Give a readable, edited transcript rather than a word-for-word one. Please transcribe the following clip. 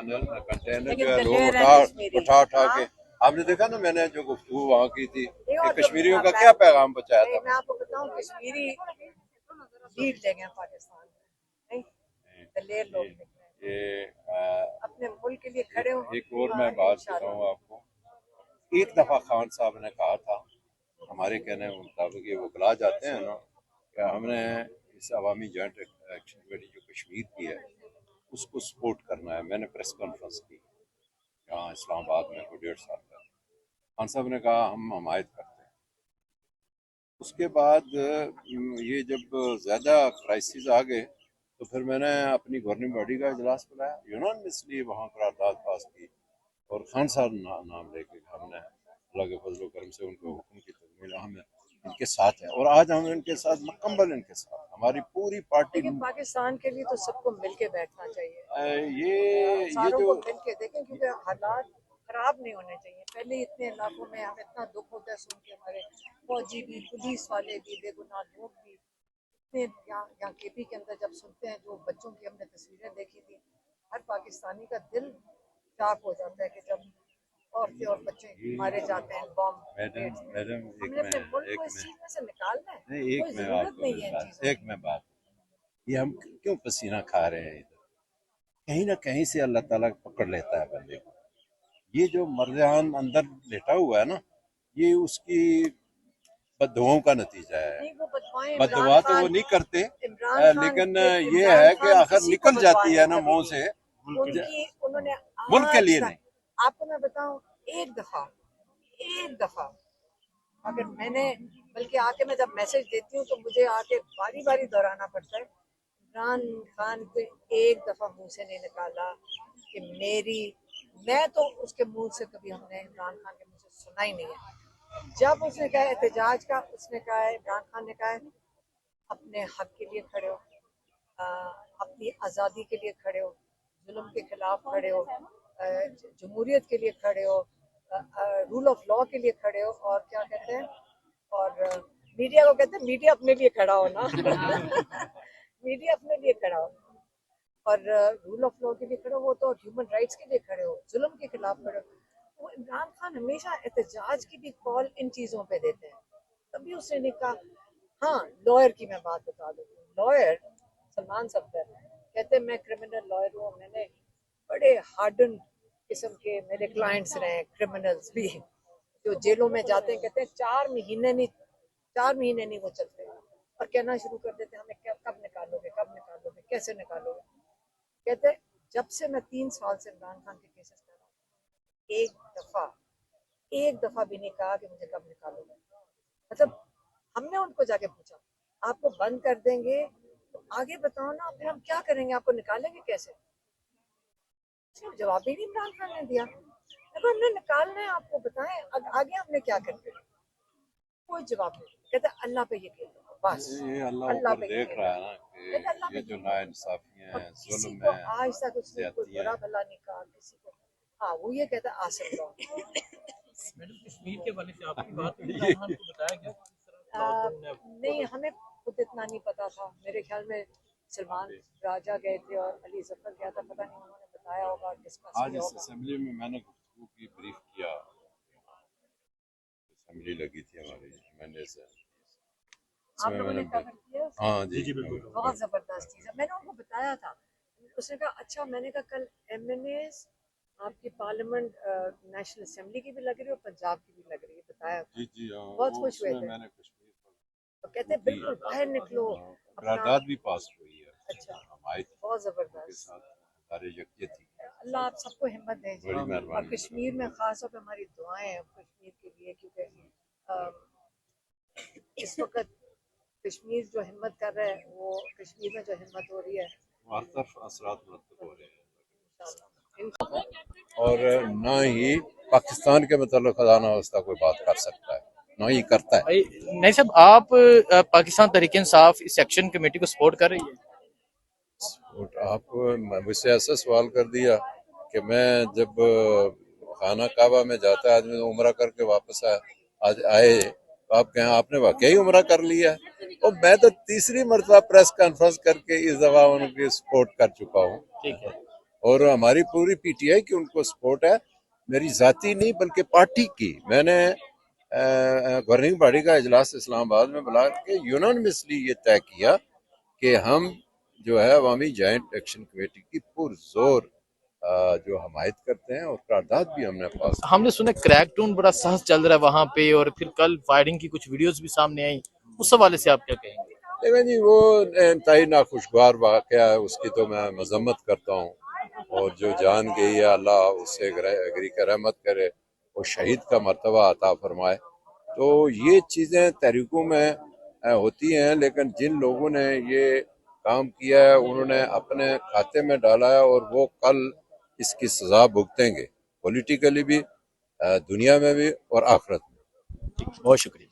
Container جو ہے لوگ اٹھا کے آپ نے دیکھا نا میں نے جو گفتگو وہاں کی تھی کہ کشمیریوں کا کیا پیغام پہنچایا تھا. میں آپ کو بتاؤں کشمیری لیڈ لے گئے پاکستان میں دلیر لوگ یہ اپنے ملک کے لیے کھڑے ہوں. ایک اور میں بات بتاؤں آپ کو. ایک دفعہ خان صاحب نے کہا تھا ہمارے کہنے کے مطابق یہ وہ بلا جاتے ہیں نا کہ ہم نے اس عوامی جوائنٹ ایکشن کمیٹی جو کشمیر کی ہے اس کو سپورٹ کرنا ہے. میں نے پریس کانفرنس کی یہاں اسلام آباد میں کوئی 1.5 سال پہلے. خان صاحب نے کہا ہم حمایت کرتے ہیں. اس کے بعد یہ جب زیادہ کرائسس آ گئے تو پھر میں نے اپنی گورننگ باڈی کا اجلاس بلایا, یونانیمسلی وہاں قرارداد پاس کی اور خان صاحب نام لے کے ہم نے اللہ کے فضل و کرم سے ان کو حکم کی تکمیل ہم ان کے ساتھ ہیں اور آج ہم ان کے ساتھ مکمل ان کے ساتھ ہماری پوری پارٹی. لیکن پاکستان کے لیے تو سب کو مل کے بیٹھنا چاہیے, یہ ساروں جو کو مل کے دیکھیں کیونکہ حالات خراب نہیں ہونے چاہیے. پہلے اتنے علاقوں میں ہمیں اتنا دکھ ہوتا ہے سن کے, ہمارے فوجی بھی پولیس والے بھی بے گناہ لوگ بھی اتنے یہاں کے پی کے اندر جب سنتے ہیں جو بچوں کی ہم نے تصویریں دیکھی تھی, ہر پاکستانی کا دل چاک ہو جاتا ہے کہ جب عورتیں اور بچے مارے جاتے ہیں بم. ہم نے اپنے ملک کو اس چیز میں سے نکالنا ہے, کوئی ضرورت نہیں ہے ان چیزوں. ایک میں بات, یہ ہم کیوں پسینہ کھا رہے ہیں ادھر, کہیں نہ کہیں سے اللہ تعالیٰ پکڑ لیتا ہے بندے کو. یہ جو مرجان اندر لیٹا ہوا ہے نا یہ اس کی بددعاؤں کا نتیجہ ہے. بددعا تو وہ نہیں کرتے لیکن یہ ہے کہ آخر نکل جاتی ہے نا منہ سے, ملک کے لیے نہیں. آپ کو میں بتاؤں ایک دفعہ اگر میں نے بلکہ آ کے میں جب میسج دیتی ہوں تو مجھے آ کے باری باری دہرانا پڑتا ہے, عمران خان کو ایک دفعہ منہ سے نہیں نکالا کہ میں تو اس کے منہ سے کبھی ہم نے عمران خان کے منہ سے سنا ہی نہیں ہے. جب اس نے کہا احتجاج کا, اس نے کہا ہے عمران خان نے کہا ہے اپنے حق کے لیے کھڑے ہو, اپنی آزادی کے لیے کھڑے ہو, ظلم کے خلاف کھڑے ہو, جمہوریت کے لیے کھڑے ہو, رول آف لا کے لیے کھڑے ہو, اور کیا کہتے ہیں اور میڈیا کو کہتے ہیں میڈیا اپنے لیے کھڑا ہو نا میڈیا اپنے لیے کھڑا ہو اور رول آف لا کے لیے کھڑے ہو, وہ تو ہیومن رائٹس کے لیے کھڑے ہو, ظلم کے خلاف کھڑے ہو. وہ عمران خان ہمیشہ احتجاج کی بھی کال ان چیزوں پہ دیتے ہیں. کبھی اس نے کہا, ہاں لائر کی میں بات بتا دوں, لائر سلمان صفدر کہتے ہیں میں کرمنل لائر ہوں, میں نے بڑے ہارڈن قسم کے میرے کلائنٹس رہے, کرمنلز بھی جو جیلوں میں جاتے ہیں, کہتے ہیں 4 مہینے نہیں وہ چلتے اور کہنا شروع کر دیتے ہیں ہمیں کب نکالو گے کیسے نکالو گے. کہتے ہیں جب سے میں 3 سال سے عمران خان کے کیسز کر رہا ہوں ایک دفعہ بھی نہیں کہا کہ مجھے کب نکالو گے. مطلب ہم نے ان کو جا کے پوچھا آپ کو بند کر دیں گے تو آگے بتاؤ نا, پھر ہم کیا کریں گے, آپ کو نکالیں گے کیسے. جواب بھی نہیں عمران خان نے دیا. ہم نے نکالنا ہے, آپ کو بتائیں آگے ہم نے کیا کرنا ہے. کوئی جواب نہیں. کہتے اللہ پہ یقین کرو بس. یہ اللہ پہ دیکھ رہا ہے نا کہ یہ جو ناانصافیاں ہیں, ظلم ہے, آج تک اس نے کوئی برا بھلا نہیں کہا کسی کو. ہاں وہ یہ کہتا ہے آصف لو. کشمیر کے بارے سے آپ کی بات کو بتایا گیا نہیں, ہمیں خود اتنا نہیں پتا تھا. میرے خیال میں سلمان راجہ گئے تھے اور علی ظفر گیا تھا, پتہ نہیں انہوں نے بتایا ہوگا ڈسکس آج کیا اس ہوگا. اسمبلی میں میں نے گفتگو کی, بریف کیا, اسمبلی لگی تھی ہماری MNA سے. آپ لوگوں نے کور کیا؟ ہاں جی بالکل, بہت زبردست چیز ہے. میں نے ان کو بتایا تھا, اس نے کہا اچھا. میں نے کہا کل MNAs آپ کی پارلیمنٹ نیشنل اسمبلی کی بھی لگ رہی ہے اور پنجاب کی بھی لگ رہی ہے, بتایا تھا. جی بہت خوش ہوئے تھے. میں نے کشمیر تو کہتے ہیں بالکل باہر نکلو. قرارداد بھی پاس ہوئی ہے. اچھا, بہت زبردست. سارے یکجہت تھی. اللہ آپ سب کو ہمت دے جی, اور کشمیر میں خاص طور پہ ہماری دعائیں ہیں کشمیر کے لیے, کیونکہ اس وقت کشمیر جو ہمت کر رہا ہے, وہ کشمیر میں جو ہمت ہو رہی ہے, ہر طرف اثرات مرتب ہو رہے ہیں اور نہ ہی پاکستان کے متعلق خزانہ وسطی کوئی بات کر سکتا ہے, نہ ہی کرتا ہے. نہیں صاحب, آپ پاکستان تحریک انصاف اس ایکشن کمیٹی کو سپورٹ کر رہی ہے؟ آپ مجھ سے ایسا سوال کر دیا کہ میں جب خانہ کعبہ میں جاتا ہے آدمی عمرہ کر کے واپس آئے, آپ کہیں آپ نے واقعی عمرہ کر لیا, اور میں تو 3ری مرتبہ پریس کانفرنس کر کے اس دفعہ ان کی سپورٹ کر چکا ہوں. اور ہماری پوری پی ٹی آئی کی ان کو سپورٹ ہے، میری ذاتی نہیں بلکہ پارٹی کی. میں نے گورننگ باڈی کا اجلاس اسلام آباد میں بلا کے یونانیمسلی یہ طے کیا کہ ہم جو ہے عوامی جوائنٹ ایکشن کمیٹی کی پرزور جو حمایت کرتے ہیں، اور قرارداد بھی ہم نے پاس. ہم نے سنا کریک ڈاؤن بڑا سخت چل رہا ہے وہاں پہ، اور پھر کل فائرنگ کی کچھ ویڈیوز بھی سامنے آئیں، اس حوالے سے آپ کیا کہیں گے؟ لیکن جی وہ انتہائی ناخوشگوار واقعہ ہے، اس کی تو میں مذمت کرتا ہوں، اور جو جان گئی ہے اللہ اس سے اگری کا رحمت کرے، وہ شہید کا مرتبہ عطا فرمائے. تو یہ چیزیں تحریکوں میں ہوتی ہیں، لیکن جن لوگوں نے یہ کام کیا ہے انہوں نے اپنے کھاتے میں ڈالا ہے، اور وہ کل اس کی سزا بھگتیں گے، پولیٹیکلی بھی، دنیا میں بھی اور آخرت میں. بہت شکریہ.